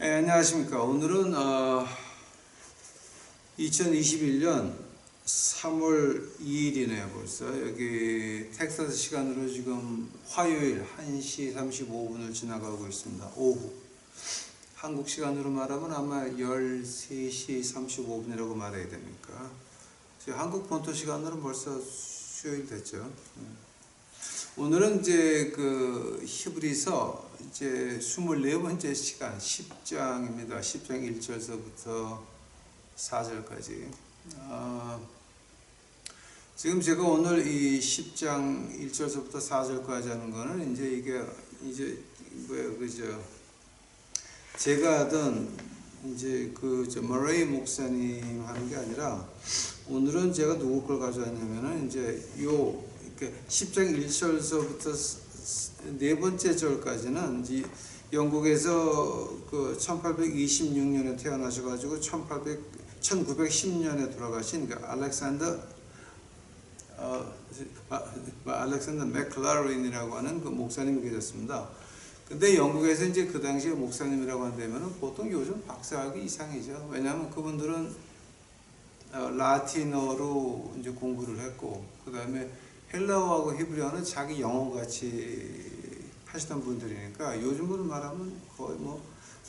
네, 안녕하십니까. 오늘은 2021년 3월 2일이네요 벌써. 여기 텍사스 시간으로 지금 화요일 1시 35분을 지나가고 있습니다. 오후. 한국 시간으로 말하면 아마 13시 35분이라고 말해야 됩니까. 지금 한국 본토 시간으로는 벌써 수요일 됐죠. 오늘은 이제 그 히브리서 이제 24번째 시간 10장입니다. 10장 1절서부터 4절까지. 지금 제가 오늘 이 10장 1절서부터 4절까지 하는 거는 이제 이게 이제 그저 제가 하던 이제 머레이 목사님 하는 게 아니라 오늘은 제가 누구 걸 가져왔냐면은 이제 10장 1절서부터 네 번째 절까지는 이제 영국에서 그 1826년에 태어나셔가지고 1910년에 돌아가신 그 알렉산더 맥클라렌이라고 하는 그 목사님이 계셨습니다. 근데 영국에서 이제 그 당시에 목사님이라고 한다면은 보통 요즘 박사학위 이상이죠. 왜냐하면 그분들은 라틴어로 이제 공부를 했고, 그 다음에 헬라어하고 히브리어는 자기 영어같이 하시던 분들이니까 요즘으로 말하면 거의 뭐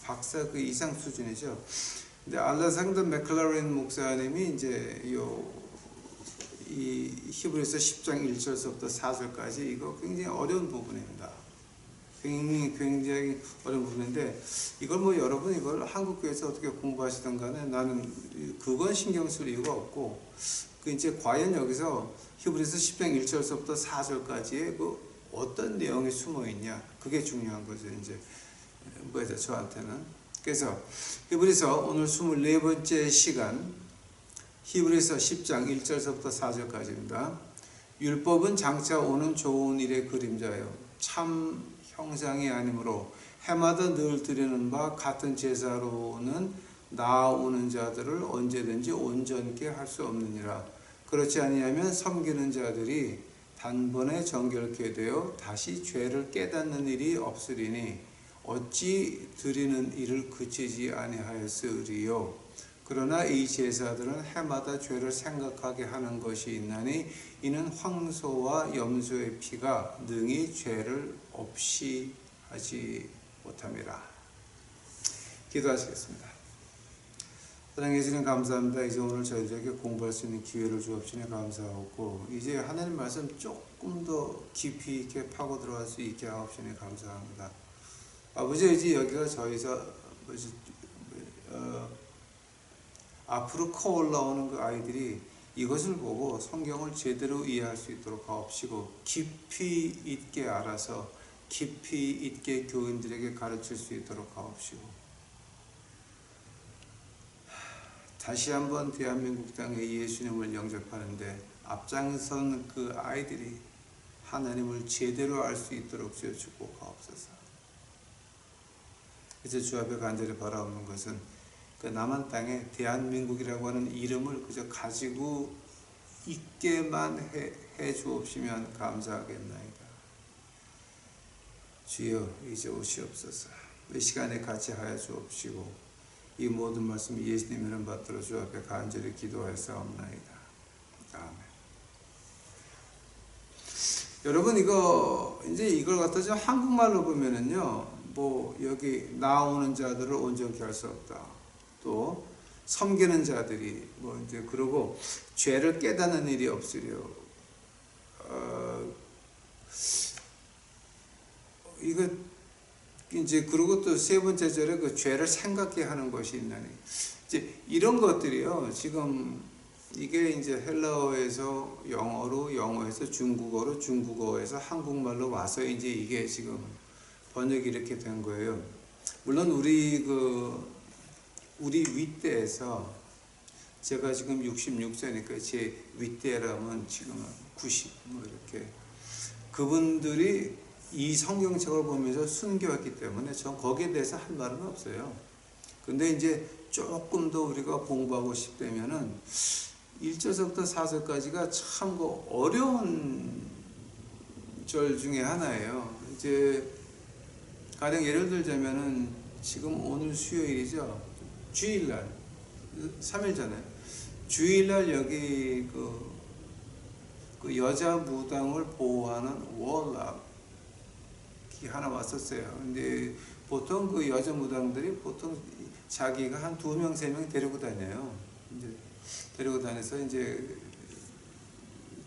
박사 그 이상 수준이죠. 근데 알렉산더 맥클라렌 목사님이 이제 이 히브리서 10장 1절서부터 4절까지 이거 굉장히 어려운 부분입니다. 굉장히 어려운 부분인데 이걸 뭐 여러분 이걸 한국교회에서 어떻게 공부하시던 간에 나는 그건 신경 쓸 이유가 없고, 그 이제 과연 여기서 히브리서 10장 1절서부터 4절까지의 그 어떤 내용이 숨어 있냐, 그게 중요한 거죠. 이제 뭐죠 저한테는. 그래서 히브리서 오늘 24번째 시간 히브리서 10장 1절서부터 4절까지입니다. 율법은 장차 오는 좋은 일의 그림자요 참 형상이 아니므로 해마다 늘 드리는 바 같은 제사로는 나아오는 자들을 언제든지 온전케 할 수 없느니라. 그렇지 아니하면 섬기는 자들이 단번에 정결케 되어 다시 죄를 깨닫는 일이 없으리니 어찌 드리는 일을 그치지 아니하였으리요. 그러나 이 제사들은 해마다 죄를 생각하게 하는 것이 있나니 이는 황소와 염소의 피가 능히 죄를 없이 하지 못함이라. 기도하시겠습니다. 사랑해 주님 감사합니다. 이제 오늘 저희들에게 공부할 수 있는 기회를 주옵시니 감사하고, 이제 하나님 말씀 조금 더 깊이 있게 파고 들어갈 수 있게 하옵시니 감사합니다. 아버지, 이제 여기가 저희서 앞으로 커 올라오는 그 아이들이 이것을 보고 성경을 제대로 이해할 수 있도록 하옵시고, 깊이 있게 알아서 깊이 있게 교인들에게 가르칠 수 있도록 하옵시고, 다시 한번 대한민국 땅에 예수님을 영접하는데 앞장선 그 아이들이 하나님을 제대로 알 수 있도록 주여 축복하옵소서. 이제 주 앞에 간절히 바라옵는 것은 그 남한 땅에 대한민국이라고 하는 이름을 그저 가지고 있게만 해 주옵시면 감사하겠나이다. 주여 이제 오시옵소서. 이 시간에 같이 하여 주옵시고, 이 모든 말씀 예수님 이름 받들어 주 앞에 간절히 기도하였사옵나이다. 아멘. 여러분, 이걸 갖다가 한국말로 보면은요, 뭐 여기 나오는 자들을 온전케 할 수 없다. 또 섬기는 자들이 뭐 이제 그러고 죄를 깨닫는 일이 없으려. 이거 이제 그리고 또 세 번째 절에 그 죄를 생각게 하는 것이 있나니, 이제 이런 것들이요. 지금 이게 이제 헬라어에서 영어로, 영어에서 중국어로, 중국어에서 한국말로 와서 이제 이게 지금 번역이 이렇게 된 거예요. 물론 우리 윗대에서 제가 지금 66세니까 제 윗대라면 지금 90 뭐 이렇게 그분들이 이 성경책을 보면서 순교했기 때문에 전 거기에 대해서 할 말은 없어요. 근데 이제 조금 더 우리가 공부하고 싶다면은 1절서부터 4절까지가 참 어려운 절 중에 하나예요. 이제 가령 예를 들자면은 지금 오늘 수요일이죠. 주일날 3일 전에 주일날 여기 그 여자 무당을 보호하는 월락이 하나 왔었어요. 근데 보통 그 여자 무당들이 보통 자기가 한 2명, 3명 데리고 다녀요. 이제 데리고 다녀서 이제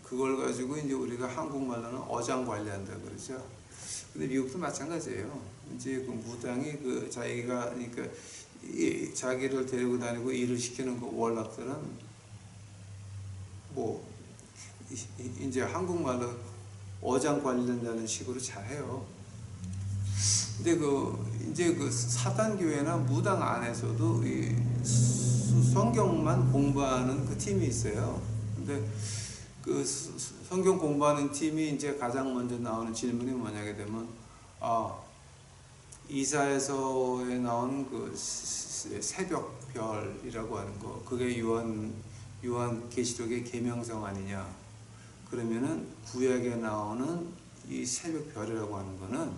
그걸 가지고 이제 우리가 한국말로는 어장 관리한다 그러죠. 근데 미국도 마찬가지예요. 이제 그 무당이 그 자기가 그러니까 자기를 데리고 다니고 일을 시키는 그 월락들은 뭐 이제 한국말로 어장 관리한다는 식으로 잘해요. 근데 이제 그 사단 교회나 무당 안에서도 이 성경만 공부하는 그 팀이 있어요. 근데 그 성경 공부하는 팀이 이제 가장 먼저 나오는 질문이 뭐냐게 되면 이사야서에 나온 그 새벽별이라고 하는 거, 그게 요한 계시록의 계명성 아니냐? 그러면은 구약에 나오는 이 새벽별이라고 하는 거는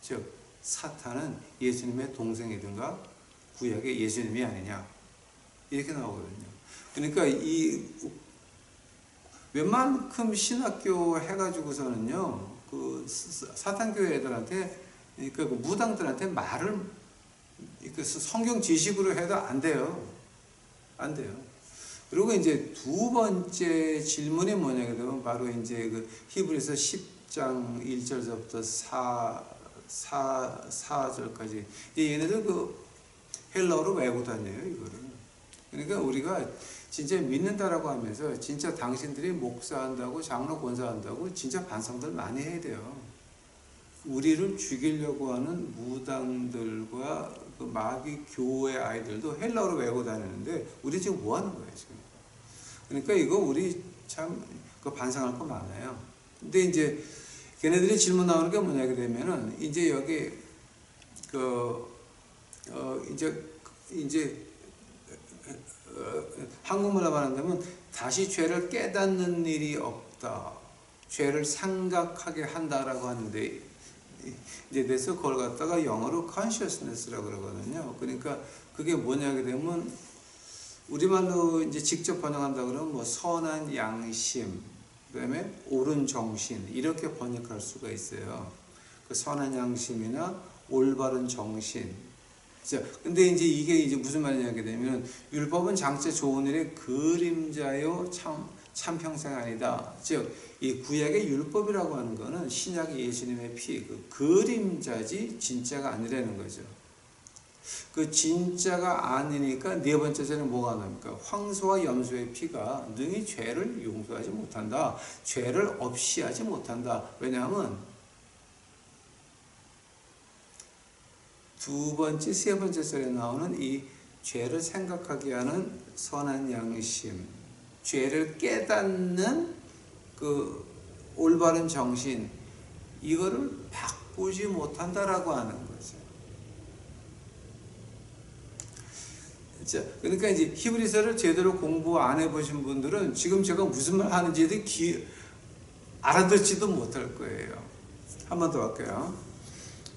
즉 사탄은 예수님의 동생이든가 구약의 예수님이 아니냐 이렇게 나오거든요. 그러니까 이 웬만큼 신학교 해가지고서는요 그 사탄 교회 애들한테 그러니까 그 무당들한테 말을 그 성경 지식으로 해도 안 돼요. 안 돼요. 그리고 이제 두 번째 질문이 뭐냐게 되면 바로 이제 그 히브리서 10장 1절부터 4절까지 얘네들 그 헬라어로 외우고 다녀요 이거를. 그러니까 우리가 진짜 믿는다라고 하면서 진짜 당신들이 목사한다고 장로 권사한다고 진짜 반성들 많이 해야 돼요. 우리를 죽이려고 하는 무당들과 그 마귀 교회 아이들도 헬라어로 외우고 다니는데 우리 지금 뭐 하는 거예요 지금? 그러니까 이거 우리 참 그 반성할 거 많아요. 근데 이제 걔네들이 질문 나오는 게 뭐냐게 되면은 이제 여기 이제 한국말로 말한다면 다시 죄를 깨닫는 일이 없다. 죄를 생각하게 한다라고 하는데 이제 그래서 그걸 갖다가 영어로 consciousness라고 그러거든요. 그러니까 그게 뭐냐게 되면 우리말로 이제 직접 번역한다 그러면 뭐 선한 양심, 그다음에 옳은 정신 이렇게 번역할 수가 있어요. 그 선한 양심이나 올바른 정신. 자, 근데 이제 이게 이제 무슨 말이냐게 되면 율법은 장차 좋은 일의 그림자요 참 평생 아니다. 즉 이 구약의 율법이라고 하는 거는 신약의 예수님의 피, 그 그림자지 진짜가 아니라는 거죠. 그 진짜가 아니니까 네 번째 절에 뭐가 나옵니까? 황소와 염소의 피가 능히 죄를 용서하지 못한다. 죄를 없이 하지 못한다. 왜냐하면 두 번째, 세 번째 절에 나오는 이 죄를 생각하게 하는 선한 양심, 죄를 깨닫는 그 올바른 정신, 이거를 바꾸지 못한다라고 하는 거죠. 자, 그러니까 이제 히브리서를 제대로 공부 안 해보신 분들은 지금 제가 무슨 말 하는지에 알아듣지도 못할 거예요. 한 번 더 할게요.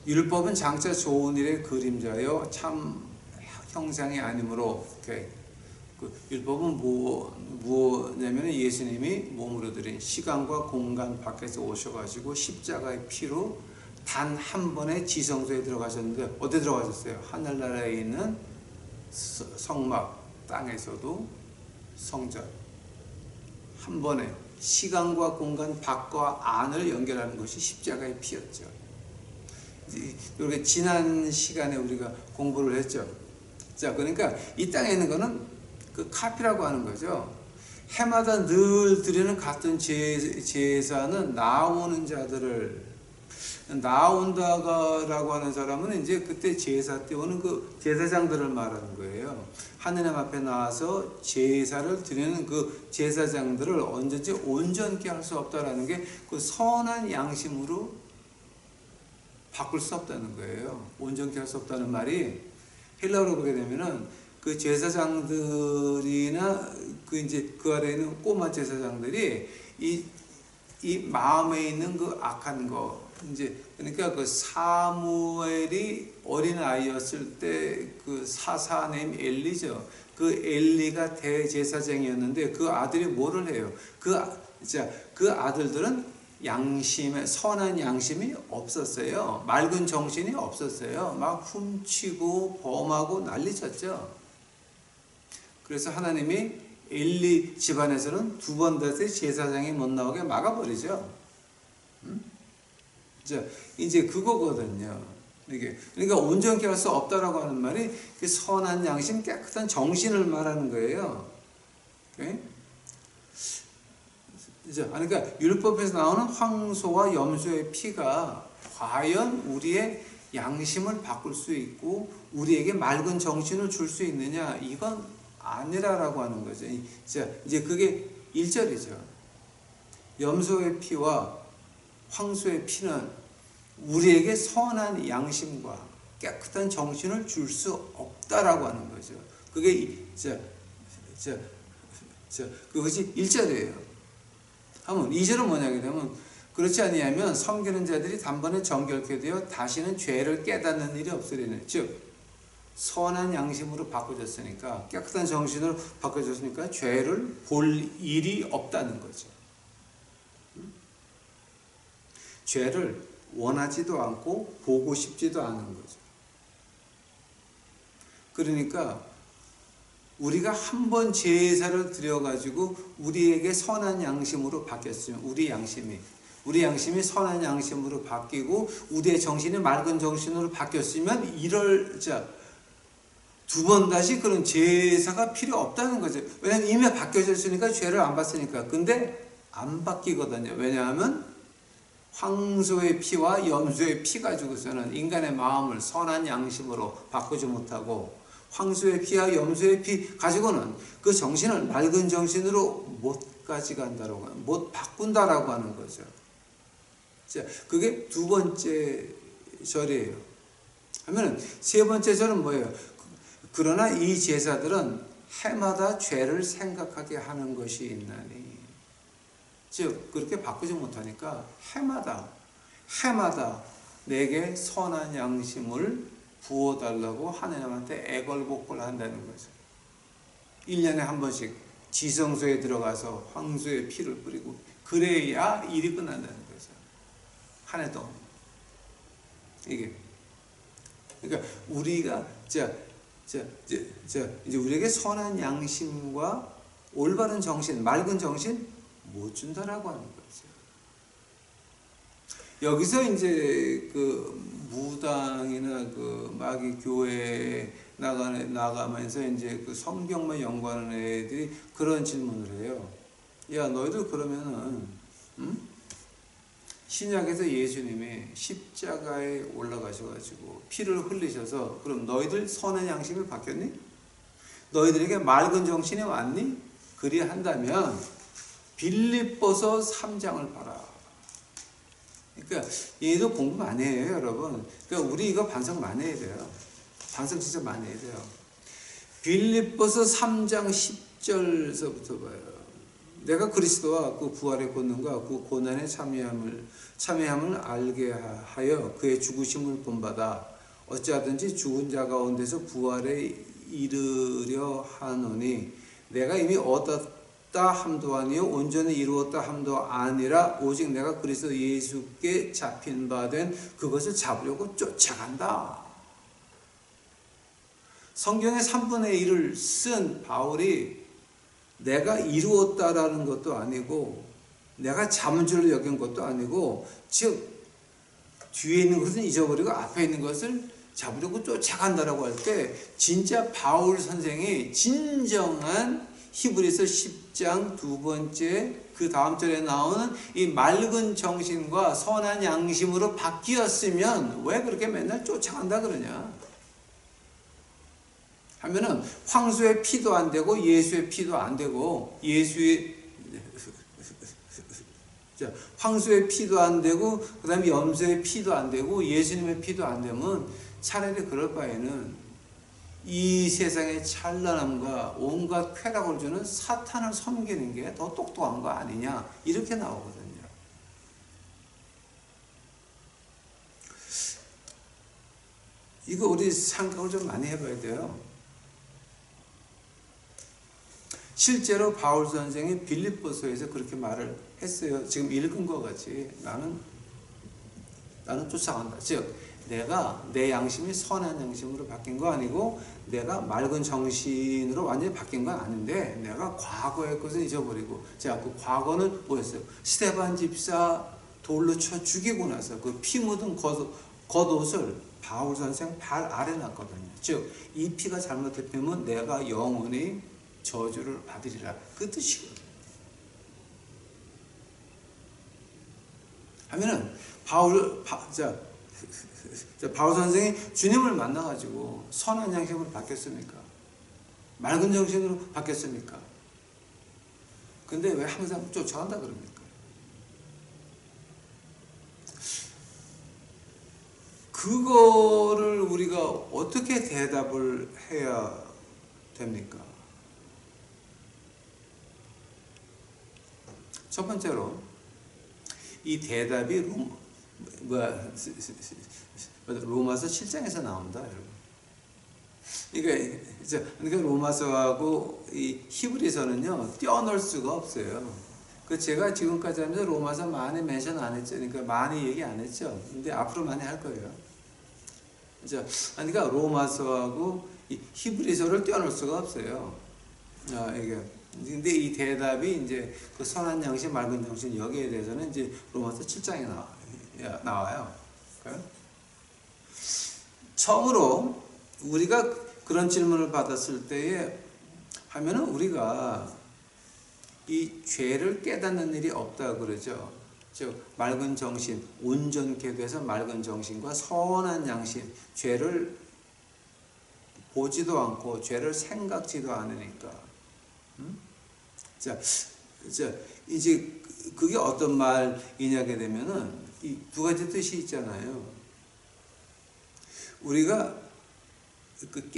율법은 장차 좋은 일의 그림자요 참 형상이 아니므로. 오케이. 그 율법은 뭐냐면 예수님이 몸으로 들인 시간과 공간 밖에서 오셔가지고 십자가의 피로 단 한 번에 지성소에 들어가셨는데 어디 들어가셨어요? 하늘나라에 있는 성막, 땅에서도 성전 한 번에 시간과 공간 밖과 안을 연결하는 것이 십자가의 피였죠. 이렇게 지난 시간에 우리가 공부를 했죠. 자, 그러니까 이 땅에 있는 거는 그 카피라고 하는 거죠. 해마다 늘 드리는 같은 제사는 나오는 자들을 나온다라고 하는 사람은 이제 그때 제사 때 오는 그 제사장들을 말하는 거예요. 하느님 앞에 나와서 제사를 드리는 그 제사장들을 언제든지 온전케 할 수 없다라는 게 그 선한 양심으로 바꿀 수 없다는 거예요. 온전케 할 수 없다는 말이 헬라어로 보게 되면은 그 제사장들이나 그 이제 그 아래에 있는 꼬마 제사장들이 이 마음에 있는 그 악한 거, 이제 그러니까 그 사무엘이 어린 아이였을 때 그 사사님 엘리죠. 그 엘리가 대제사장이었는데 그 아들이 뭐를 해요? 그 아들들은 양심에 선한 양심이 없었어요. 맑은 정신이 없었어요. 막 훔치고 범하고 난리쳤죠. 그래서 하나님이 엘리 집안에서는 두 번 다시 제사장이 못 나오게 막아버리죠. 이제 그거거든요. 이게 그러니까 온전케 할 수 없다라고 하는 말이 그 선한 양심, 깨끗한 정신을 말하는 거예요. 오케이? 그러니까 율법에서 나오는 황소와 염소의 피가 과연 우리의 양심을 바꿀 수 있고 우리에게 맑은 정신을 줄 수 있느냐? 이건 아니라라고 하는 거죠. 이제 그게 1절이죠. 염소의 피와 황소의 피는 우리에게 선한 양심과 깨끗한 정신을 줄 수 없다라고 하는 거죠. 그것이 1절이에요. 하면 2절은 뭐냐게 되면 그렇지 아니하면 섬기는 자들이 단번에 정결케 되어 다시는 죄를 깨닫는 일이 없으리니 즉 선한 양심으로 바꿔졌으니까 깨끗한 정신으로 바꿔졌으니까 죄를 볼 일이 없다는 거죠. 죄를 원하지도 않고 보고 싶지도 않은 거죠. 그러니까 우리가 한 번 제사를 드려가지고 우리에게 선한 양심으로 바뀌었으면 우리 양심이 선한 양심으로 바뀌고 우리의 정신이 맑은 정신으로 바뀌었으면 두 번 다시 그런 제사가 필요 없다는 거죠. 왜냐하면 이미 바뀌어졌으니까 죄를 안 받으니까. 근데 안 바뀌거든요. 왜냐하면 황소의 피와 염소의 피 가지고서는 인간의 마음을 선한 양심으로 바꾸지 못하고 황소의 피와 염소의 피 가지고는 그 정신을 맑은 정신으로 못 가져간다라고, 못 바꾼다라고 하는 거죠. 그게 두 번째 절이에요. 하면은 세 번째 절은 뭐예요? 그러나 이 제사들은 해마다 죄를 생각하게 하는 것이 있나니. 즉 그렇게 바꾸지 못하니까 해마다 내게 선한 양심을 부어달라고 하나님한테 애걸복걸 한다는 거죠. 1년에 한 번씩 지성소에 들어가서 황소의 피를 뿌리고 그래야 일이 끝난다는 거죠. 한 해 동안. 이게 그러니까 우리가 이제 우리에게 선한 양심과 올바른 정신, 맑은 정신 못 준다라고 하는 거죠. 여기서 이제 그 무당이나 그 마귀 교회에 나가면서 이제 그 성경만 연구하는 애들이 그런 질문을 해요. 야, 너희들 그러면은 신약에서 예수님이 십자가에 올라가셔가지고 피를 흘리셔서 그럼 너희들 선한 양심이 바뀌었니? 너희들에게 맑은 정신이 왔니? 그리한다면 빌립보서 3장을 봐라. 그러니까 얘도 공부 많이 해요, 여러분. 그러니까 우리 이거 반성 많이 해야 돼요. 반성 진짜 많이 해야 돼요. 빌립보서 3장 10절서부터 봐요. 내가 그리스도와 그 부활의 권능과 그 고난의 참여함을 알게 하여 그의 죽으심을 본받아 어찌하든지 죽은 자 가운데서 부활에 이르려 하노니 내가 이미 얻었다 함도 아니요 온전히 이루었다 함도 아니라 오직 내가 그리스도 예수께 잡힌 바 된 그것을 잡으려고 쫓아간다. 성경의 3분의 1을 쓴 바울이 내가 이루었다라는 것도 아니고 내가 잡은 줄로 여긴 것도 아니고 즉 뒤에 있는 것은 잊어버리고 앞에 있는 것을 잡으려고 쫓아간다라고 할 때 진짜 바울 선생이 진정한 히브리서 10장 두 번째 그 다음 절에 나오는 이 맑은 정신과 선한 양심으로 바뀌었으면 왜 그렇게 맨날 쫓아간다 그러냐 하면은 황소의 피도 안 되고 예수의 피도 안 되고 황소의 피도 안 되고 그 다음에 염소의 피도 안 되고 예수님의 피도 안 되면 차라리 그럴 바에는 이 세상의 찬란함과 온갖 쾌락을 주는 사탄을 섬기는 게 더 똑똑한 거 아니냐 이렇게 나오거든요. 이거 우리 생각을 좀 많이 해봐야 돼요. 실제로 바울 선생이 빌립보서에서 그렇게 말을 했어요. 지금 읽은 것 같이 나는 쫓아간다. 즉 내가 내 양심이 선한 양심으로 바뀐 거 아니고 내가 맑은 정신으로 완전히 바뀐 건 아닌데 내가 과거의 것을 잊어버리고 자, 그 과거는 뭐였어요? 스데반 집사 돌로 쳐 죽이고 나서 그 피 묻은 겉옷을 바울 선생 발 아래 놨거든요. 즉 이 피가 잘못되면 내가 영원히 저주를 받으리라. 그 뜻이거든요. 하면은 바울 선생이 주님을 만나가지고 선한 양심으로 바뀌었습니까? 맑은 정신으로 바뀌었습니까? 근데 왜 항상 쫓아간다 그럽니까? 그거를 우리가 어떻게 대답을 해야 됩니까? 첫 번째로 이 대답이 로마서 7장에서 나온다, 여러분. 그러니까 로마서하고 이 히브리서는요 떼어놓을 수가 없어요. 그 제가 지금까지 하면서 로마서 많이 멘션 안 했죠. 그러니까 많이 얘기 안 했죠. 근데 앞으로 많이 할 거예요. 그러니까 로마서하고 이 히브리서를 떼어놓을 수가 없어요. 이게. 근데 이 대답이 이제 그 선한 양심, 맑은 정신 여기에 대해서는 이제 로마서 7장에 나와요. 처음으로 우리가 그런 질문을 받았을 때에 하면은 우리가 이 죄를 깨닫는 일이 없다 그러죠. 즉 맑은 정신, 온전케 돼서 맑은 정신과 선한 양심, 죄를 보지도 않고 죄를 생각지도 않으니까. 이제 그게 어떤 말이냐게 되면은 이 두 가지 뜻이 있잖아요. 우리가 그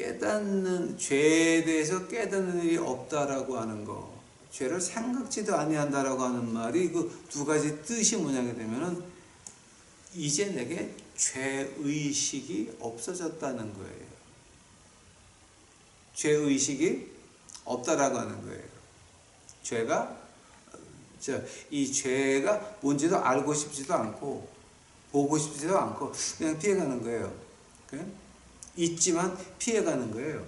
죄에 대해서 깨닫는 일이 없다라고 하는 거, 죄를 생각지도 아니한다라고 하는 말이 그 두 가지 뜻이 뭐냐게 되면은 이제 내게 죄의식이 없어졌다는 거예요. 죄의식이 없다라고 하는 거예요. 이 죄가 뭔지도 알고 싶지도 않고 보고 싶지도 않고 그냥 피해가는 거예요. 있지만 피해가는 거예요.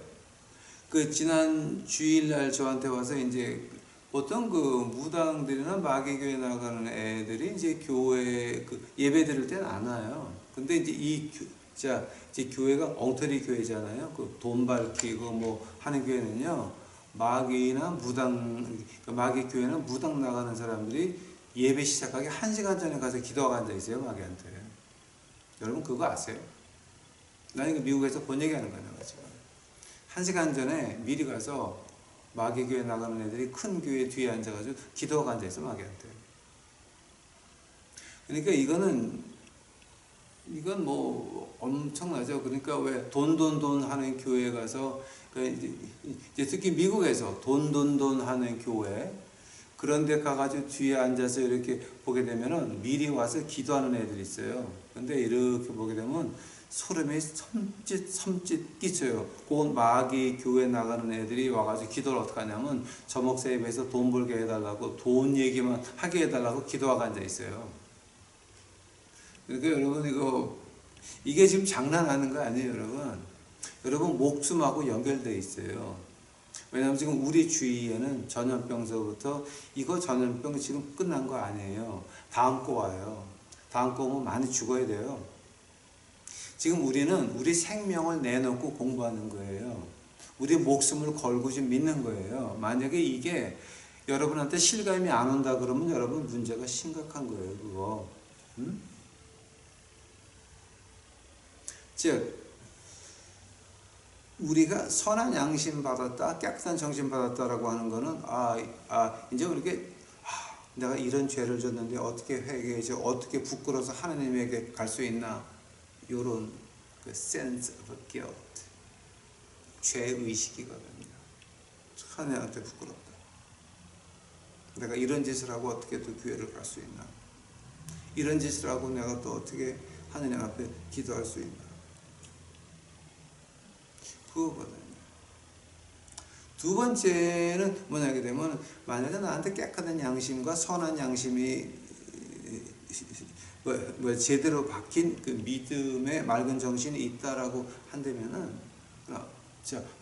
그 지난 주일날 저한테 와서 이제 보통 그 무당들이나 마귀교회 나가는 애들이 이제 교회 그 예배 드릴 때는 안 와요. 근데 이제 이제 교회가 엉터리 교회잖아요. 그 돈 밝히고 뭐 하는 교회는요. 마귀나 마귀 교회는 무당 나가는 사람들이 예배 시작하기 1시간 전에 가서 기도하고 앉아 있어요, 마귀한테. 여러분 그거 아세요? 나 이거 미국에서 본 얘기 하는 거예요, 지금. 1시간 전에 미리 가서 마귀 교회 나가는 애들이 큰 교회 뒤에 앉아가지고 기도하고 앉아 있어, 마귀한테. 그러니까 이건 뭐 엄청나죠. 그러니까 왜 돈 하는 교회 가서 이제 특히 미국에서 돈 하는 교회 그런 데 가가지고 뒤에 앉아서 이렇게 보게 되면은 미리 와서 기도하는 애들이 있어요. 근데 이렇게 보게 되면 소름이 섬짓 끼쳐요. 그 마귀 교회 나가는 애들이 와가지고 기도를 어떻게 하냐면 저 목사 예배에서 돈 벌게 해달라고 돈 얘기만 하게 해달라고 기도하고 앉아 있어요. 그러니까 여러분 이게 지금 장난하는 거 아니에요, 여러분. 여러분 목숨하고 연결되어 있어요. 왜냐하면 지금 우리 주위에는 전염병서부터 이거 전염병 지금 끝난 거 아니에요. 다음 거 와요. 다음 거 오면 많이 죽어야 돼요. 지금 우리는 우리 생명을 내놓고 공부하는 거예요. 우리 목숨을 걸고 지금 믿는 거예요. 만약에 이게 여러분한테 실감이 안 온다 그러면 여러분 문제가 심각한 거예요, 그거. 즉 우리가 선한 양심 받았다, 깨끗한 정신 받았다라고 하는 거는 이제 우리게 내가 이런 죄를 졌는데 어떻게 회개해서 어떻게 부끄러워서 하나님에게 갈 수 있나 이런 그 sense of guilt, 죄의식이거든요. 하나님한테 부끄럽다. 내가 이런 짓을 하고 어떻게 또 교회를 갈 수 있나? 이런 짓을 하고 내가 또 어떻게 하나님 앞에 기도할 수 있나? 그거거든요. 두 번째는 뭐냐게 되면 만약에 나한테 깨끗한 양심과 선한 양심이 제대로 박힌 그 믿음의 맑은 정신이 있다라고 한다면은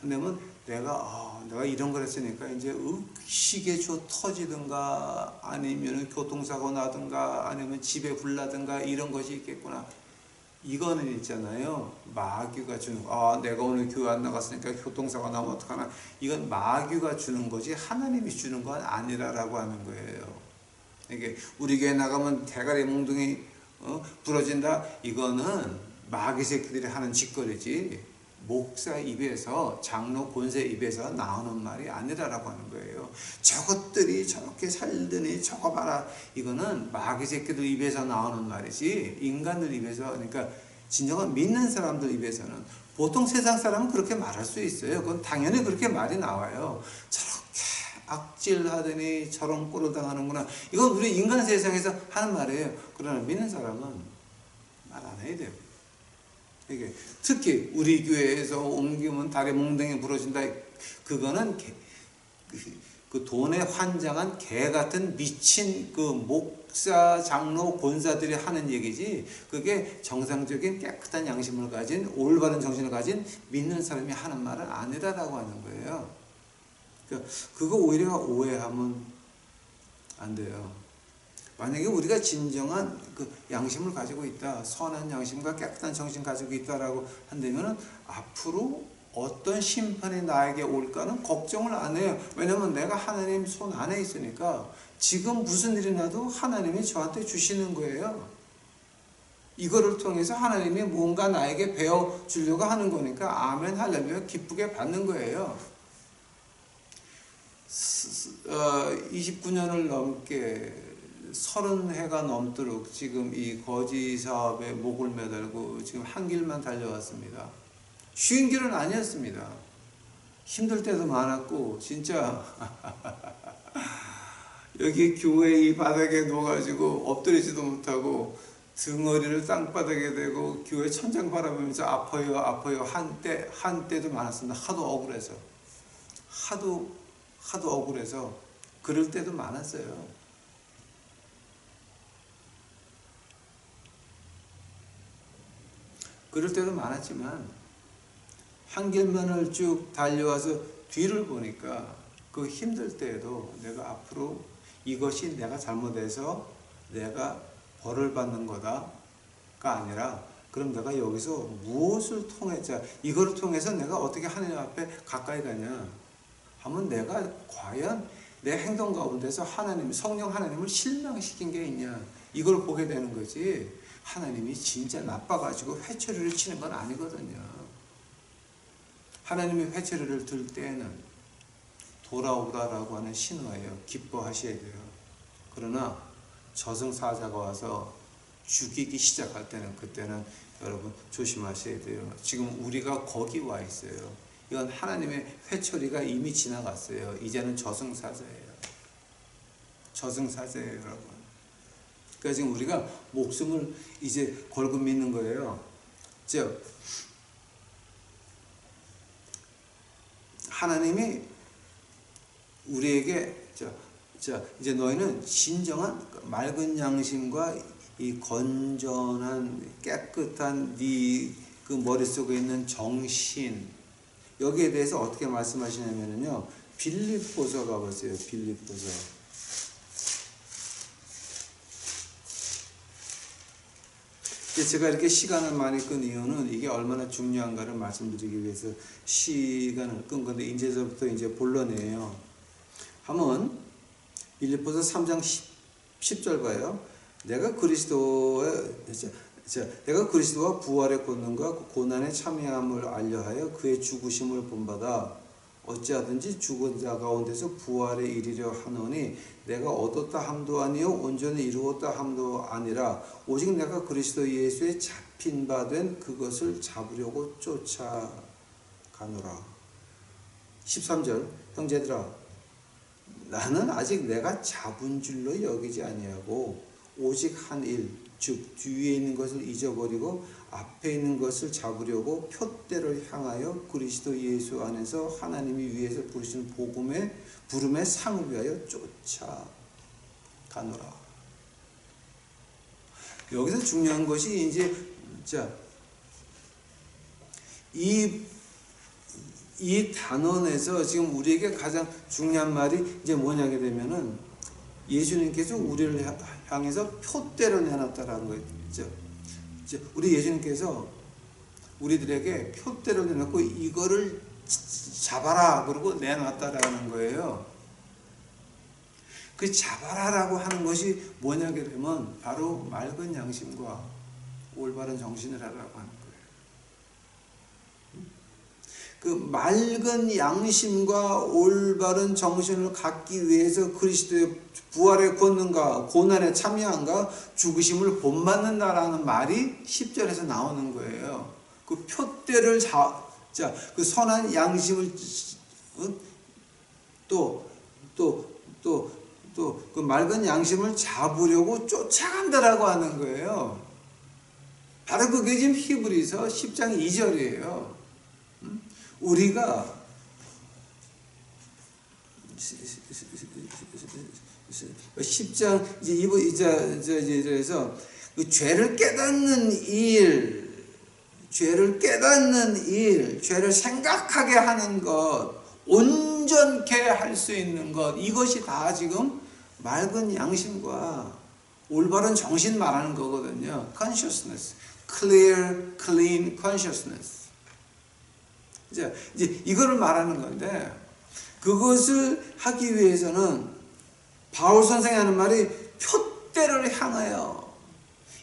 한다면 내가 이런 걸 했으니까 이제 의식에 터지든가 아니면 교통사고 나든가 아니면 집에 불 나든가 이런 것이 있겠구나. 이거는 있잖아요. 마귀가 주는 내가 오늘 교회 안 나갔으니까 교통사고 나면 어떡하나. 이건 마귀가 주는 거지 하나님이 주는 건 아니라라고 하는 거예요. 이게 우리 교회 나가면 대가리 몽둥이 부러진다. 이거는 마귀 새끼들이 하는 짓거리지 목사 입에서 장로 권세 입에서 나오는 말이 아니라라고 하는 거예요. 저것들이 저렇게 살더니 저거 봐라. 이거는 마귀 새끼들 입에서 나오는 말이지 인간들 입에서, 그러니까 진정한 믿는 사람들 입에서는, 보통 세상 사람은 그렇게 말할 수 있어요. 그건 당연히 그렇게 말이 나와요. 저렇게 악질하더니 저런 꼴을 당하는구나. 이건 우리 인간 세상에서 하는 말이에요. 그러나 믿는 사람은 말 안 해야 돼요. 이게 특히 우리 교회에서 옮기면 다리 몽둥이 부러진다. 그거는 그 돈에 환장한 개 같은 미친 그 목사, 장로, 권사들이 하는 얘기지. 그게 정상적인 깨끗한 양심을 가진 올바른 정신을 가진 믿는 사람이 하는 말은 아니라라고 하는 거예요. 그거 오히려 오해하면 안 돼요. 만약에 우리가 진정한 그 양심을 가지고 있다, 선한 양심과 깨끗한 정신 가지고 있다라고 한다면 앞으로 어떤 심판이 나에게 올까는 걱정을 안 해요. 왜냐면 내가 하나님 손 안에 있으니까 지금 무슨 일이 나도 하나님이 저한테 주시는 거예요. 이거를 통해서 하나님이 뭔가 나에게 배워주려고 하는 거니까 아멘 할렐루야 기쁘게 받는 거예요. 29년을 넘게 30해가 넘도록 지금 이 거지 사업에 목을 매달고 지금 한 길만 달려왔습니다. 쉬운 길은 아니었습니다. 힘들 때도 많았고 진짜 여기 교회 이 바닥에 누워가지고 엎드리지도 못하고 등허리를 땅바닥에 대고 교회 천장 바라보면서 아파요 한때도 많았습니다. 하도 억울해서 하도 억울해서 그럴 때도 많았어요. 그럴 때도 많았지만 한 길만을 쭉 달려와서 뒤를 보니까 그 힘들 때에도 내가 앞으로 이것이 내가 잘못해서 내가 벌을 받는 거다가 아니라 그럼 내가 여기서 무엇을 통해서 이거를 통해서 내가 어떻게 하느님 앞에 가까이 가냐 하면 내가 과연 내 행동 가운데서 성령 하나님을 실망시킨 게 있냐 이걸 보게 되는 거지. 하나님이 진짜 나빠가지고 회초리를 치는 건 아니거든요. 하나님이 회초리를 들 때에는 돌아오라라고 하는 신호예요. 기뻐하셔야 돼요. 그러나 저승사자가 와서 죽이기 시작할 때는 그때는 여러분 조심하셔야 돼요. 지금 우리가 거기 와 있어요. 이건 하나님의 회초리가 이미 지나갔어요. 이제는 저승사자예요. 저승사자예요, 여러분. 그러니까 지금 우리가 목숨을 이제 걸고 믿는 거예요. 즉 하나님이 우리에게 이제 너희는 진정한 맑은 양심과 이 건전한 깨끗한 네 그 머릿속에 있는 정신 여기에 대해서 어떻게 말씀하시냐면요. 빌립보서 가보세요. 빌립보서. 제가 이렇게 시간을 많이 끈 이유는 이게 얼마나 중요한가를 말씀드리기 위해서 시간을 끈 건데 이제부터 이제 본론이에요. 한번 빌립보서 3장 10절 봐요. 내가 그리스도와 부활의 권능과 고난의 참여함을 알려하여 그의 죽으심을 본받아 어찌하든지 죽은 자 가운데서 부활에 이르려 하노니 내가 얻었다 함도 아니요 온전히 이루었다 함도 아니라 오직 내가 그리스도 예수에 잡힌 바 된 그것을 잡으려고 쫓아가노라. 13절 형제들아 나는 아직 내가 잡은 줄로 여기지 아니하고 오직 한 일 즉 뒤에 있는 것을 잊어버리고 앞에 있는 것을 잡으려고 표대를 향하여 그리스도 예수 안에서 하나님이 위에서 부르시는 복음의 부름의 상을 위하여 쫓아가노라. 여기서 중요한 것이 이제 이 단원에서 지금 우리에게 가장 중요한 말이 이제 뭐냐게 되면은 예수님께서 우리를 향해서 표대를 내놨다라는 거예요. 우리 예수님께서 우리들에게 표대를 내놓고 이거를 잡아라 그러고 내놨다라는 거예요. 그 잡아라라고 하는 것이 뭐냐게 되면 바로 맑은 양심과 올바른 정신을 하라고 하는 거예요. 그 맑은 양심과 올바른 정신을 갖기 위해서 그리스도의 부활의 권능과 고난에 참여함과 죽으심을 본받는다라는 말이 10절에서 나오는 거예요. 그 표대를 그 선한 양심을 그 맑은 양심을 잡으려고 쫓아간다라고 하는 거예요. 바로 그게 지금 히브리서 10장 2절이에요. 우리가 10장 이제에서 그 죄를 깨닫는 일, 죄를 생각하게 하는 것, 온전케 할 수 있는 것, 이것이 다 지금 맑은 양심과 올바른 정신 말하는 거거든요. consciousness, clear, clean consciousness. 이제 이거를 말하는 건데, 그것을 하기 위해서는 바울 선생이 하는 말이 표대를 향하여,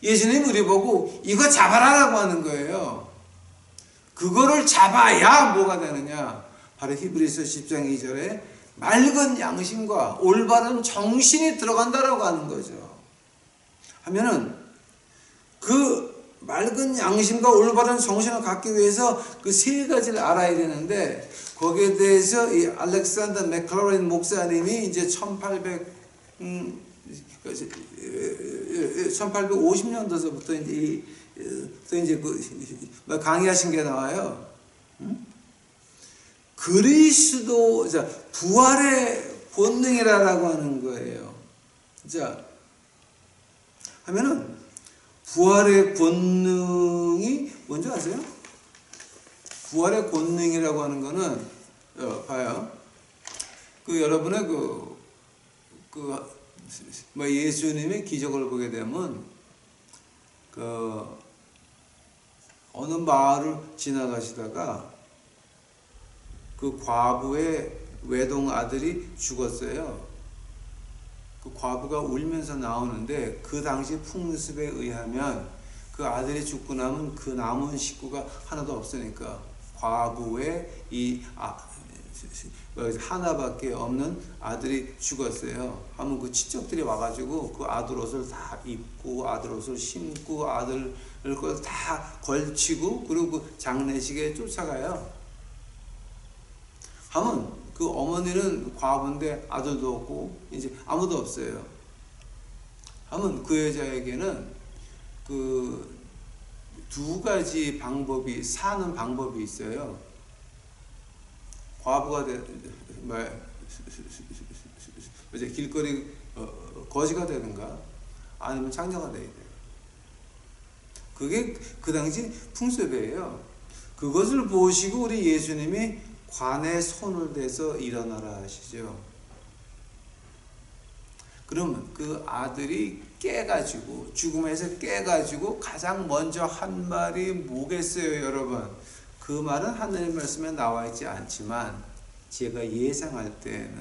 예수님 우리 보고 이거 잡아라라고 하는 거예요. 그거를 잡아야 뭐가 되느냐? 바로 히브리서 10장 2절에 맑은 양심과 올바른 정신이 들어간다라고 하는 거죠. 하면은 그 맑은 양심과 올바른 정신을 갖기 위해서 그 세 가지를 알아야 되는데, 거기에 대해서 이 알렉산더 맥클로린 목사님이 이제 1850년도서부터 이제 그 강의하신 게 나와요. 그리스도 부활의 본능이라고 하는 거예요. 하면은 부활의 본능이 뭔지 아세요? 부활의 본능이라고 하는 거는 봐요. 그 여러분의 예수님의 기적을 보게 되면 어느 마을을 지나가시다가 그 과부의 외동 아들이 죽었어요. 그 과부가 울면서 나오는데, 그 당시 풍습에 의하면 그 아들이 죽고 나면 그 남은 식구가 하나도 없으니까 과부의 하나밖에 없는 아들이 죽었어요. 하면 그 친척들이 와가지고 그 아들 옷을 다 입고 아들 옷을 신고 아들 걸 다 걸치고 그리고 그 장례식에 쫓아가요. 하면 그 어머니는 과부인데 아들도 없고 이제 아무도 없어요. 하면 그 여자에게는 그 두 가지 방법이, 사는 방법이 있어요. 과부가 이제 길거리 거지가 되든가 아니면 창녀가 돼야 돼요. 그게 그 당시 풍습이에요. 그것을 보시고 우리 예수님이 관에 손을 대서 일어나라 하시죠. 그러면 그 아들이 깨가지고, 죽음에서 깨가지고 가장 먼저 한 말이 뭐겠어요, 여러분? 그 말은 하나님 말씀에 나와 있지 않지만 제가 예상할 때는,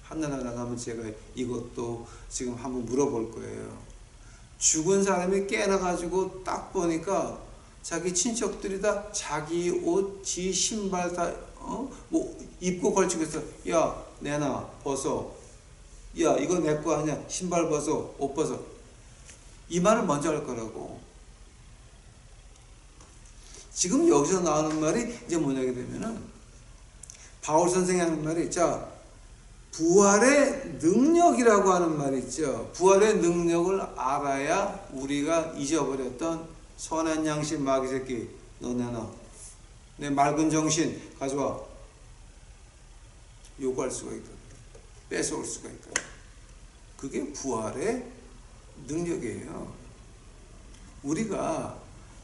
하늘나라 가면 제가 이것도 지금 한번 물어볼 거예요. 죽은 사람이 깨나가지고 딱 보니까 자기 친척들이 다 자기 옷, 지 신발 다 입고 걸치고 있어. 야, 내놔, 벗어. 야, 이거 내 거 아니야. 신발 벗어, 옷 벗어. 이 말을 먼저 할 거라고. 지금 여기서 나오는 말이 이제 뭐냐게 되면은, 바울 선생이 하는 말이, 부활의 능력이라고 하는 말이 있죠. 부활의 능력을 알아야 우리가 잊어버렸던 선한 양심 마귀 새끼 너 내놔, 내 맑은 정신 가져와, 요구할 수가 있거든. 뺏어올 수가 있거든. 그게 부활의 능력이에요. 우리가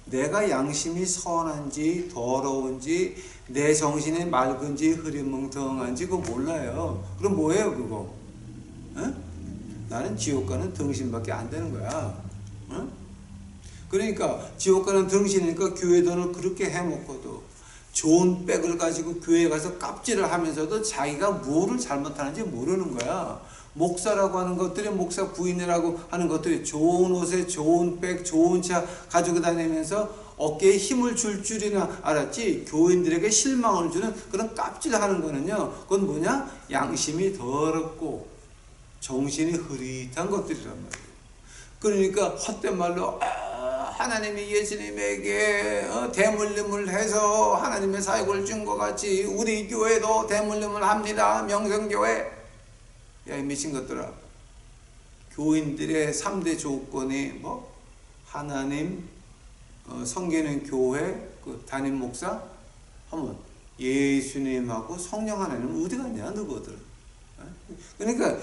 내가 양심이 선한지 더러운지 내 정신이 맑은지 흐리멍텅한지 그거 몰라요. 그럼 뭐예요 그거? 에? 나는 지옥 가는 등신밖에 안 되는 거야. 에? 그러니까 지옥 가는 등신이니까 교회 돈을 그렇게 해먹고도 좋은 백을 가지고 교회에 가서 깝질을 하면서도 자기가 뭐를 잘못하는지 모르는 거야. 목사라고 하는 것들이, 목사 부인이라고 하는 것들이 좋은 옷에 좋은 백, 좋은 차 가지고 다니면서 어깨에 힘을 줄 줄이나 알았지, 교인들에게 실망을 주는 그런 깝질하는 거는요, 그건 뭐냐? 양심이 더럽고 정신이 흐릿한 것들이란 말이에요. 그러니까 헛된 말로 하나님이 예수님에게 대물림을 해서 하나님의 사역을 준 것 같이 우리 교회도 대물림을 합니다. 명성교회. 야, 이 미친 것들아. 교인들의 3대 조건이 뭐? 하나님, 섬기는 교회, 그 담임 목사, 하면 예수님하고 성령 하나님은 어디 갔냐, 너희들. 그러니까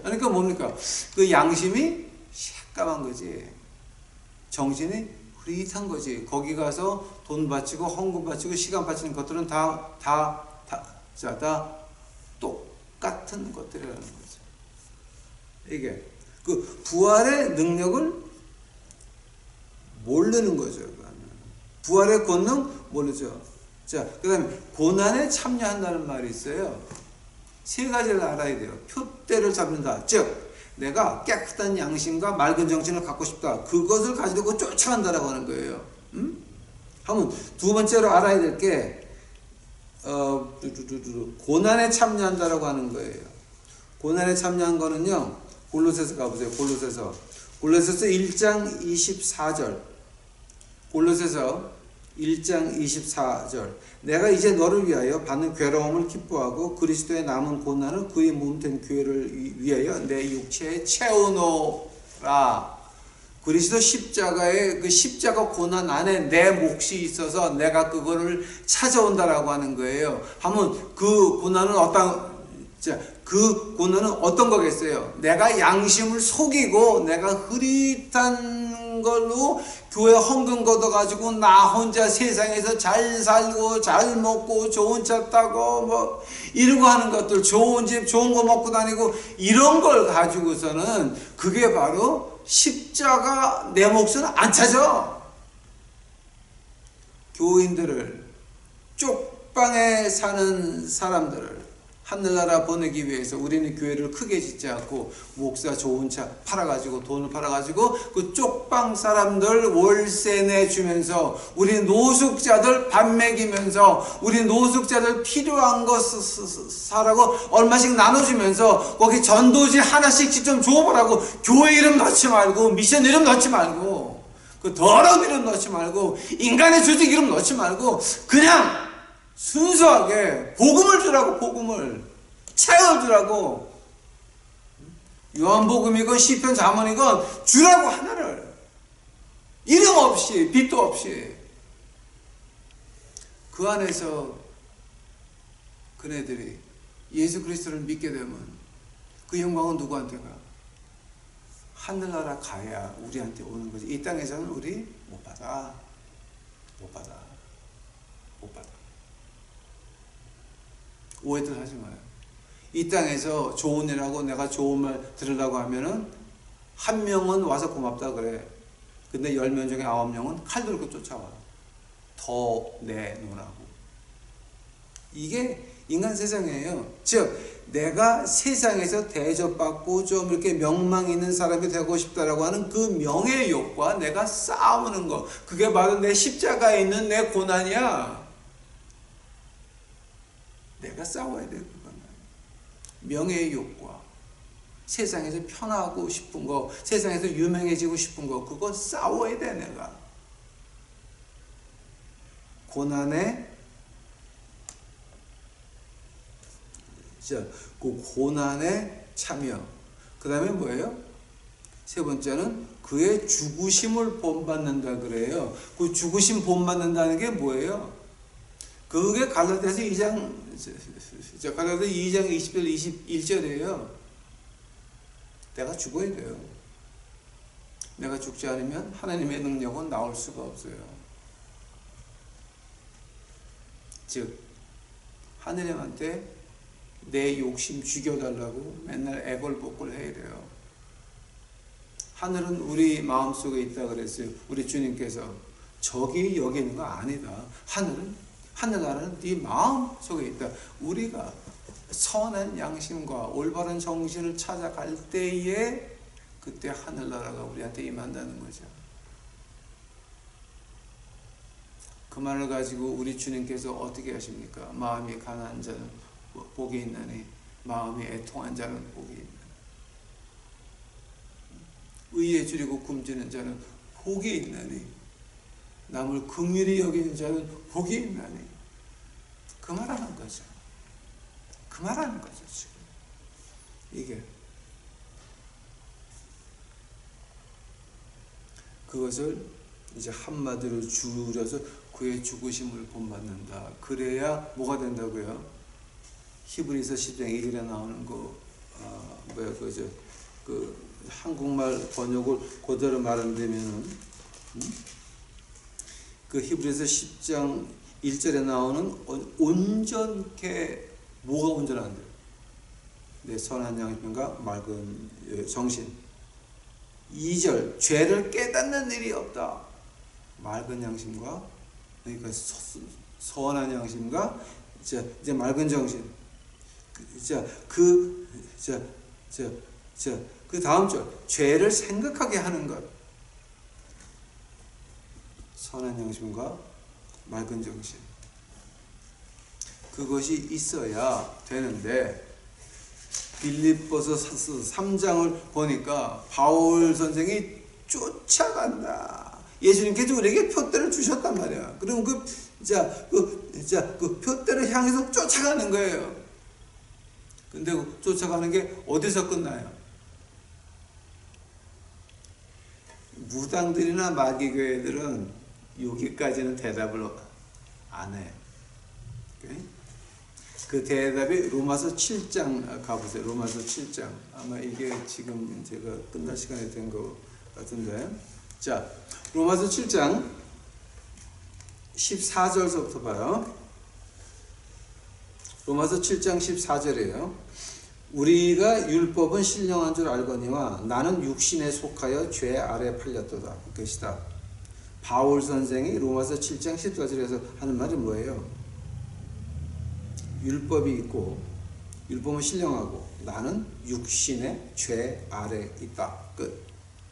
그러니까 뭡니까? 그 양심이 새까만 거지. 정신이 흐릿한 거지. 거기 가서 돈 바치고 헌금 바치고 시간 바치는 것들은 다 똑같은 것들이라는 거죠. 이게 그 부활의 능력을 모르는 거죠. 부활의 권능 모르죠. 자, 그 다음에 고난에 참여한다는 말이 있어요. 3가지를 알아야 돼요. 표대를 잡는다. 즉, 내가 깨끗한 양심과 맑은 정신을 갖고 싶다. 그것을 가지고 쫓아간다라고 하는 거예요. 하면 두 번째로 알아야 될 게 고난에 참여한다라고 하는 거예요. 고난에 참여한 거는요, 골로새서 가보세요. 골로새서 1장 24절. 골로새서 1장 24절. 내가 이제 너를 위하여 받는 괴로움을 기뻐하고 그리스도의 남은 고난을 그의 몸된 교회를 위하여 내 육체에 채우노라. 그리스도 십자가의 그 십자가 고난 안에 내 몫이 있어서 내가 그거를 찾아온다라고 하는 거예요. 하면 그 고난은 어떤 거겠어요? 내가 양심을 속이고 내가 흐릿한 걸로 교회 헌금 걷어가지고 나 혼자 세상에서 잘 살고 잘 먹고 좋은 차 타고 뭐 이런 거 하는 것들, 좋은 집 좋은 거 먹고 다니고 이런 걸 가지고서는 그게 바로 십자가 내 몫은 안 찾아. 교인들을, 쪽방에 사는 사람들을 하늘나라 보내기 위해서 우리는 교회를 크게 짓지 않고 목사 좋은 차 팔아가지고 돈을 팔아가지고 그 쪽방 사람들 월세 내주면서 우리 노숙자들 밥 먹이면서 우리 노숙자들 필요한 거 사라고 얼마씩 나눠주면서 거기 전도지 하나씩 좀 줘보라고. 교회 이름 넣지 말고 미션 이름 넣지 말고 그 더러운 이름 넣지 말고 인간의 조직 이름 넣지 말고 그냥 순수하게 복음을 주라고. 복음을 채워주라고. 요한복음이건 시편 잠언이건 주라고. 하나를 이름 없이 빚도 없이. 그 안에서 그네들이 예수 그리스도를 믿게 되면 그 영광은 누구한테 가? 하늘나라 가야 우리한테 오는 거지. 이 땅에서는 우리 못 받아. 오해들 하지 마요. 이 땅에서 좋은 일하고 내가 좋은 말 들으려고 하면은 한 명은 와서 고맙다 그래. 근데 10명 중에 9명은 칼 들고 쫓아와. 더 내놓으라고. 이게 인간 세상이에요. 즉 내가 세상에서 대접받고 좀 이렇게 명망 있는 사람이 되고 싶다라고 하는 그 명예 욕과 내가 싸우는 거, 그게 바로 내 십자가에 있는 내 고난이야. 내가 싸워야 돼. 그거는 명예의 욕과 세상에서 편하고 싶은 거, 세상에서 유명해지고 싶은 거, 그거 싸워야 돼. 내가 고난에 자, 그 고난에 참여. 그 다음에 뭐예요? 세 번째는 그의 죽으심을 본받는다 그래요. 그 죽으심 본받는다는 게 뭐예요? 그게 갈라디아서 2장 20절 21절이에요. 내가 죽어야 돼요. 내가 죽지 않으면 하나님의 능력은 나올 수가 없어요. 즉 하느님한테 내 욕심 죽여달라고 맨날 애걸복걸 해야 돼요. 하늘은 우리 마음속에 있다 그랬어요. 우리 주님께서 저기 여기 있는 거 아니다. 하늘나라는 네 마음속에 있다. 우리가 선한 양심과 올바른 정신을 찾아갈 때에 그때 하늘나라가 우리한테 임한다는 거죠. 그 말을 가지고 우리 주님께서 어떻게 하십니까? 마음이 가난한 자는 복이 있나니 마음이 애통한 자는 복이 있나니 의에 줄이고 굶주는 자는 복이 있나니 남을 긍휼히 여기는 자는 복이 있나니 그 말하는 거죠. 그 말하는 거죠. 지금 이게 그것을 이제 한마디로 줄여서 그의 죽으심을 본받는다. 그래야 뭐가 된다고요? 히브리서 10장 2절에 나오는 그 한국말 번역을 그대로 말한다면은 그 히브리서 10장 1절에 나오는 온전케 뭐가 온전한데요? 내 선한 양심과 맑은 정신. 2절 죄를 깨닫는 일이 없다. 맑은 양심과 그러니까 선한 양심과 이제 맑은 정신. 그 다음 절 죄를 생각하게 하는 것. 선한 양심과 맑은 정신. 그것이 있어야 되는데 빌립보서 3장을 보니까 바울 선생이 쫓아간다. 예수님께서 우리에게 표대를 주셨단 말이야. 그럼 그 표대를 향해서 쫓아가는 거예요. 근데 쫓아가는 게 어디서 끝나요? 무당들이나 마귀교회들은 여기까지는 대답을 안 해요. 그 대답이 로마서 7장 가보세요. 로마서 7장. 아마 이게 지금 제가 끝날 시간이 된 것 같은데. 자, 로마서 7장 14절서부터 봐요. 로마서 7장 14절이에요. 우리가 율법은 신령한 줄 알거니와 나는 육신에 속하여 죄 아래 팔렸도다. 그것이다. 바울 선생이 로마서 7장 14절에서 하는 말이 뭐예요? 율법이 있고 율법은 신령하고 나는 육신의 죄 아래 있다. 끝.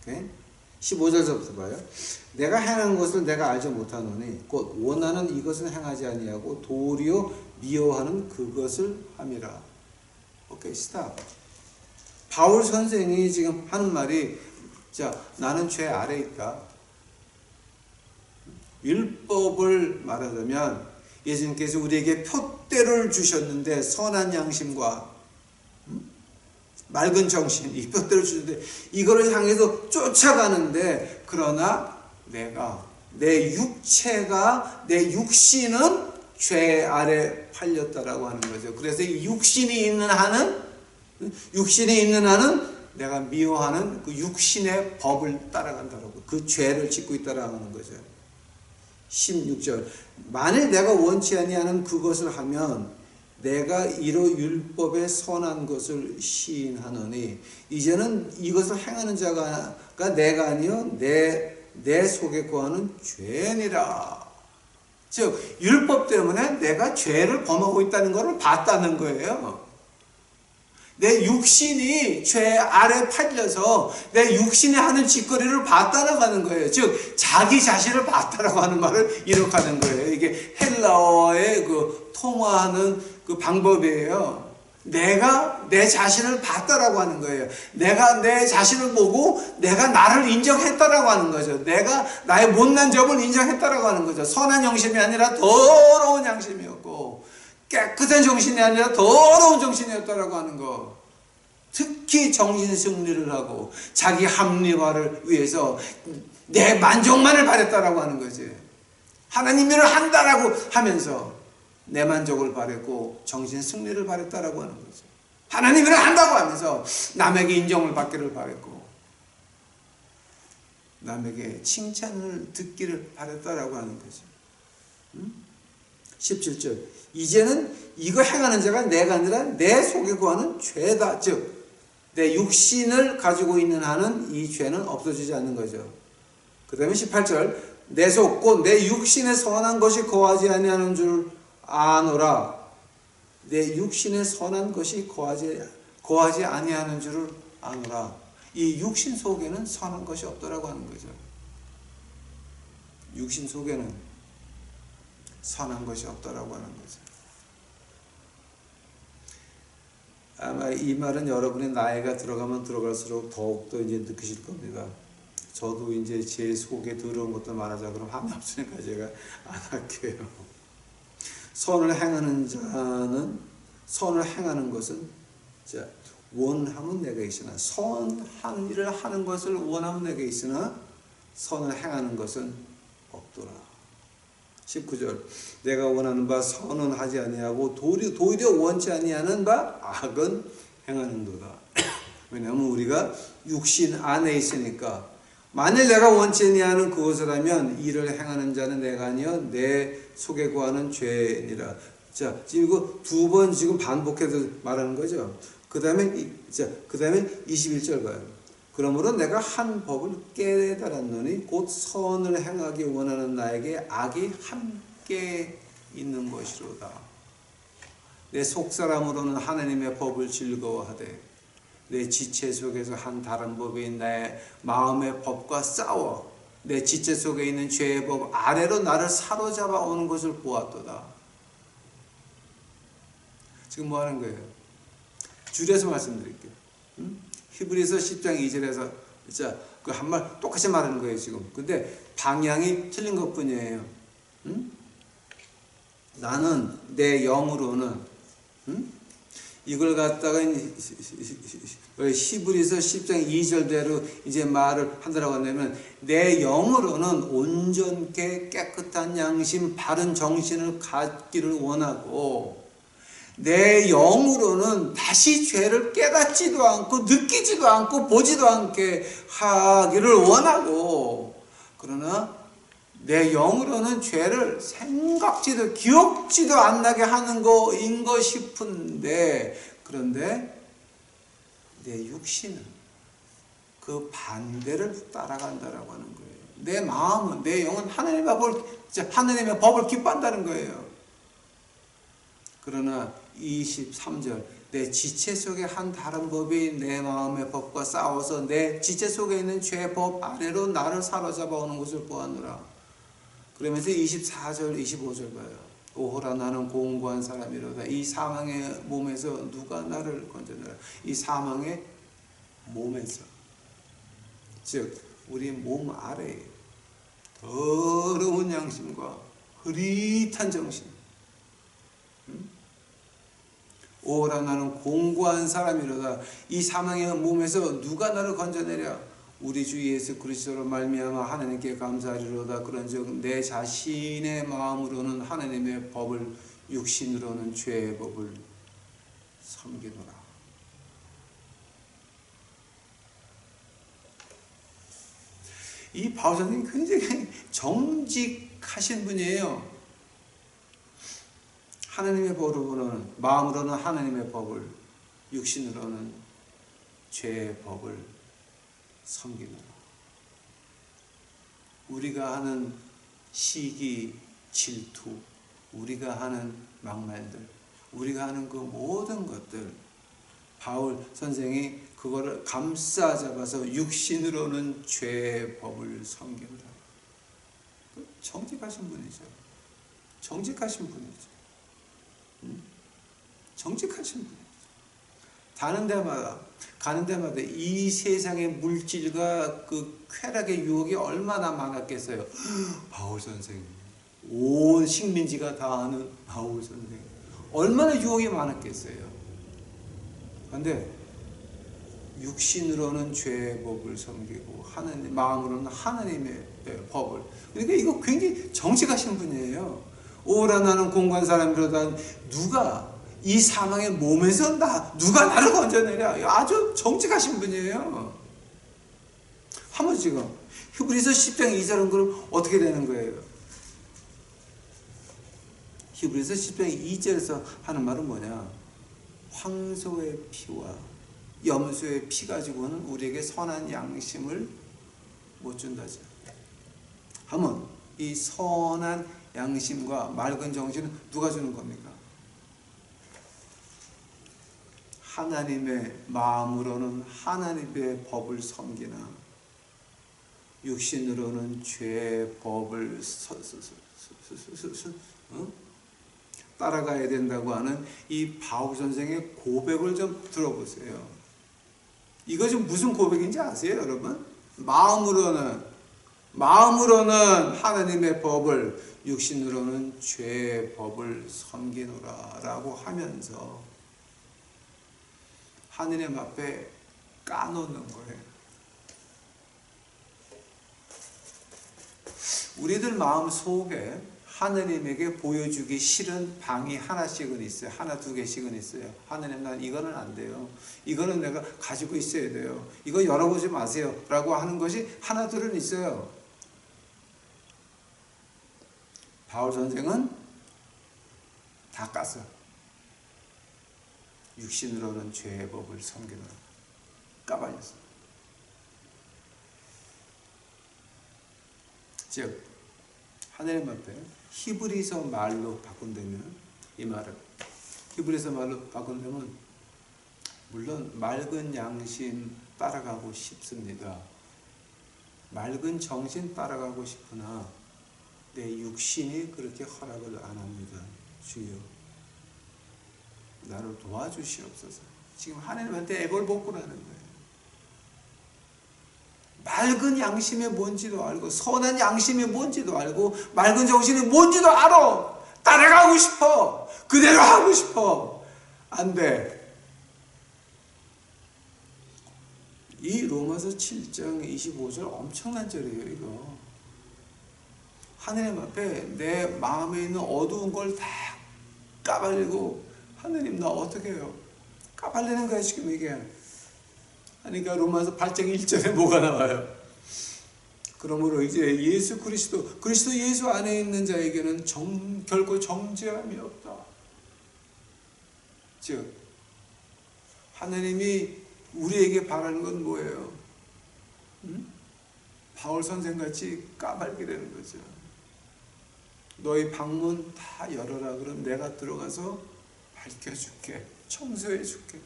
오케이? 15절부터 봐요. 내가 행하는 것을 내가 알지 못하노니 곧 원하는 이것을 행하지 아니하고 도리어 미워하는 그것을 함이라. 오케이, 스탑. 바울 선생이 지금 하는 말이 나는 죄 아래 있다. 율법을 말하자면 예수님께서 우리에게 표대를 주셨는데 선한 양심과 맑은 정신, 이 표대를 주는데 이거를 향해서 쫓아가는데 그러나 내 육체가 내 육신은 죄 아래 팔렸다라고 하는 거죠. 그래서 이 육신이 있는 한은 내가 미워하는 그 육신의 법을 따라간다라고 그 죄를 짓고 있다라고 하는 거죠. 16절 만일 내가 원치 아니하는 그것을 하면 내가 이로 율법의 선한 것을 시인하노니 이제는 이것을 행하는 자가 내가 아니요 내 속에 거하는 죄니라. 즉 율법 때문에 내가 죄를 범하고 있다는 것을 봤다는 거예요. 내 육신이 죄 아래 팔려서 내 육신이 하는 짓거리를 봤다라고 하는 거예요. 즉 자기 자신을 봤다라고 하는 말을 이룩하는 거예요. 이게 헬라어의 그 통화하는 그 방법이에요. 내가 내 자신을 봤다라고 하는 거예요. 내가 내 자신을 보고 내가 나를 인정했다라고 하는 거죠. 내가 나의 못난 점을 인정했다라고 하는 거죠. 선한 양심이 아니라 더러운 양심이었고 깨끗한 정신이 아니라 더러운 정신이었다라고 하는 거. 특히 정신 승리를 하고 자기 합리화를 위해서 내 만족만을 바랬다라고 하는 거지. 하나님 일을 한다라고 하면서 내 만족을 바랬고 정신 승리를 바랬다라고 하는 거죠. 하나님 일을 한다고 하면서 남에게 인정을 받기를 바랬고 남에게 칭찬을 듣기를 바랬다라고 하는 거죠. 17절 이제는 이거 행하는 자가 내가 아니라 내 속에 거하는 죄다. 즉 내 육신을 가지고 있는 한은 이 죄는 없어지지 않는 거죠. 그 다음에 18절 내 속 곧 내 육신에 선한 것이 거하지 아니하는 줄 아노라. 내 육신에 선한 것이 거하지 아니하는 줄을 아노라. 이 육신 속에는 선한 것이 없더라고 하는 거죠. 육신 속에는 선한 것이 없더라고 하는 거죠. 아마 이 말은 여러분의 나이가 들어가면 들어갈수록 더욱더 이제 느끼실 겁니다. 저도 이제 제 속에 더러운 것도 말하자 그러면 한이 없으니까 제가 안 할게요. 선을 행하는 자는 선을 행하는 것은 자, 원하면 내게 있으나 선한 일을 하는 것을 원하면 내게 있으나 선을 행하는 것은 없더라. 19절 내가 원하는 바 선은 하지 아니하고 도리어 원치 아니하는 바 악은 행하는도다. 왜냐하면 우리가 육신 안에 있으니까 만일 내가 원치 아니하는 그것을 하면 이를 행하는 자는 내가 아니여 내 속에 거하는 죄니라. 자, 지금 이거 두 번 지금 반복해서 말하는 거죠. 그 다음에 21절 봐요. 그러므로 내가 한 법을 깨달았노니 곧 선을 행하기 원하는 나에게 악이 함께 있는 것이로다. 내 속사람으로는 하나님의 법을 즐거워하되 내 지체 속에서 한 다른 법인 나의 마음의 법과 싸워 내 지체 속에 있는 죄의 법 아래로 나를 사로잡아 오는 것을 보았도다. 지금 뭐 하는 거예요? 줄여서 말씀드릴게요. 히브리서 10장 2절에서 진짜 그 한 말 똑같이 말하는 거예요 지금. 근데 방향이 틀린 것 뿐이에요. 나는 내 영으로는 이걸 갖다가 히브리서 10장 2절대로 이제 말을 한다라고 한다면 내 영으로는 온전케 깨끗한 양심 바른 정신을 갖기를 원하고 내 영으로는 다시 죄를 깨닫지도 않고 느끼지도 않고 보지도 않게 하기를 원하고 그러나 내 영으로는 죄를 생각지도 기억지도 안 나게 하는 거인가 싶은데 그런데 내 육신은 그 반대를 따라간다라고 하는 거예요. 내 마음은 내 영은 하나님의 법을 기뻐한다는 거예요. 그러나 23절 내 지체 속에 한 다른 법이 내 마음의 법과 싸워서 내 지체 속에 있는 죄의 법 아래로 나를 사로잡아 오는 것을 보았노라. 그러면서 24절 25절 봐요. 오호라 나는 공고한 사람이로다. 이 사망의 몸에서 누가 나를 건져내라. 이 사망의 몸에서 즉 우리 몸 아래에 더러운 양심과 흐릿한 정신 오라 나는 공고한 사람이로다. 이 사망의 몸에서 누가 나를 건져내랴. 우리 주 예수 그리스도로 말미암아 하나님께 감사하리로다. 그런즉 내 자신의 마음으로는 하나님의 법을 육신으로는 죄의 법을 섬기노라. 이 바울 선생님이 굉장히 정직하신 분이에요. 하나님의 법으로는 마음으로는 하나님의 법을 육신으로는 죄의 법을 섬기노라. 우리가 하는 시기, 질투, 우리가 하는 막말들, 우리가 하는 그 모든 것들 바울 선생이 그거를 감싸 잡아서 육신으로는 죄의 법을 섬기노라. 정직하신 분이죠. 정직하신 분이죠. 정직하신 분이죠. 가는 데마다 이 세상의 물질과 그 쾌락의 유혹이 얼마나 많았겠어요. 바울 선생, 온 식민지가 다 아는 바울 선생, 얼마나 유혹이 많았겠어요. 그런데 육신으로는 죄의 법을 섬기고 하나님 마음으로는 하나님의 법을. 그러니까 이거 굉장히 정직하신 분이에요. 오라 나는 공고한 사람이로다. 누가 이 사망의 몸에서 누가 나를 건져내랴. 아주 정직하신 분이에요. 한번 지금 히브리서 10장 2절은 그럼 어떻게 되는 거예요? 히브리서 10장 2절에서 하는 말은 뭐냐? 황소의 피와 염소의 피 가지고는 우리에게 선한 양심을 못 준다죠. 한번 이 선한 양심과 맑은 정신은 누가 주는 겁니까? 하나님의 마음으로는 하나님의 법을 섬기나 육신으로는 죄의 법을 따라가야 된다고 하는 이 바울 선생의 고백을 좀 들어보세요. 이거 좀 무슨 고백인지 아세요, 여러분? 마음으로는 하나님의 법을, 육신으로는 죄의 법을 섬기노라 라고 하면서 하느님 앞에 까놓는 거예요. 우리들 마음 속에 하느님에게 보여주기 싫은 방이 하나씩은 있어요. 하나 두 개씩은 있어요. 하느님, 난 이거는 안 돼요. 이거는 내가 가지고 있어야 돼요. 이거 열어보지 마세요. 라고 하는 것이 하나 둘은 있어요. 바울 선생은 다 깠어. 육신으로는 죄의 법을 섬기노라. 까발렸어. 즉 하나님 앞에 히브리서 말로 바꾼다면, 이 말을 히브리서 말로 바꾼다면, 물론 맑은 양심 따라가고 싶습니다. 맑은 정신 따라가고 싶으나 내 육신이 그렇게 허락을 안 합니다. 주여 나를 도와주시옵소서. 지금 하나님한테 애걸복걸하는 거예요. 맑은 양심이 뭔지도 알고 선한 양심이 뭔지도 알고 맑은 정신이 뭔지도 알아. 따라가고 싶어. 그대로 하고 싶어. 안 돼. 이 로마서 7장 25절 엄청난 절이에요. 이거 하나님 앞에 내 마음에 있는 어두운 걸 다 까발리고, 하나님 나 어떻게 해요? 까발리는 거야 지금 이게. 그러니까 로마서 8장 1절에 뭐가 나와요? 그러므로 이제 예수 그리스도 예수 안에 있는 자에게는 결코 정죄함이 없다. 즉 하나님이 우리에게 바라는 건 뭐예요? 바울 선생같이 까발게 되는 거죠. 너희 방문 다 열어라. 그럼 내가 들어가서 밝혀줄게. 청소해줄게.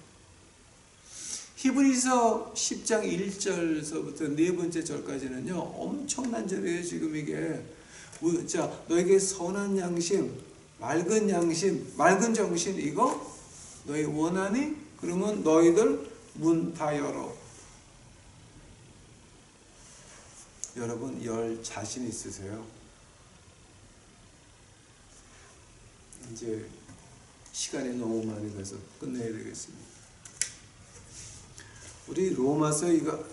히브리서 10장 1절서부터 네 번째 절까지는요, 엄청난 절이에요. 지금 이게 자, 너에게 선한 양심, 맑은 정신 이거 너희 원하니? 그러면 너희들 문 다 열어. 여러분 열 자신 있으세요? 이제 시간이 너무 많이 가서 끝내야 되겠습니다. 우리 로마서 이거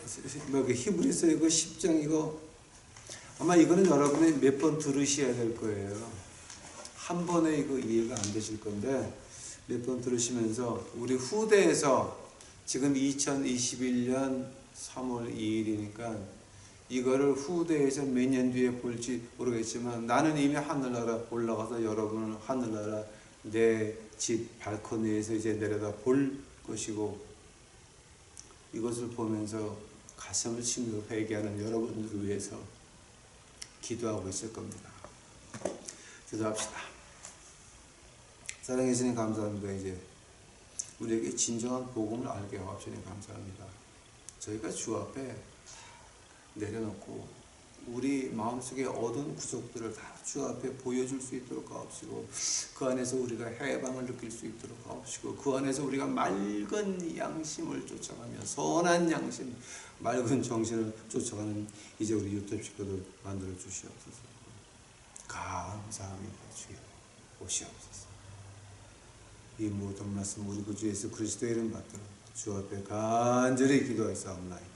히브리서 이거 10장 이거 아마 이거는 여러분이 몇 번 들으셔야 될 거예요. 한 번에 이거 이해가 안 되실 건데 몇 번 들으시면서 우리 후대에서 지금 2021년 3월 2일이니까 이거를 후대에서 몇 년 뒤에 볼지 모르겠지만 나는 이미 하늘나라 올라가서 여러분은 하늘나라 내 집 발코니에서 이제 내려다 볼 것이고, 이것을 보면서 가슴을 치며 회개하는 여러분들을 위해서 기도하고 있을 겁니다. 기도합시다. 사랑해 주님 감사합니다. 이제 우리에게 진정한 복음을 알게 하옵시니 감사합니다. 저희가 주 앞에 내려놓고 우리 마음속에 어두운 구석들을 다 주 앞에 보여줄 수 있도록 하옵시고, 그 안에서 우리가 해방을 느낄 수 있도록 하옵시고, 그 안에서 우리가 맑은 양심을 쫓아가며 선한 양심, 맑은 정신을 쫓아가는 이제 우리 유튜브 식구들 만들어 주시옵소서. 감사합니다. 주여 오시옵소서. 이 모든 말씀 우리 구주 예수 그리스도의 이름 받들어 주 앞에 간절히 기도하였사옵나이다.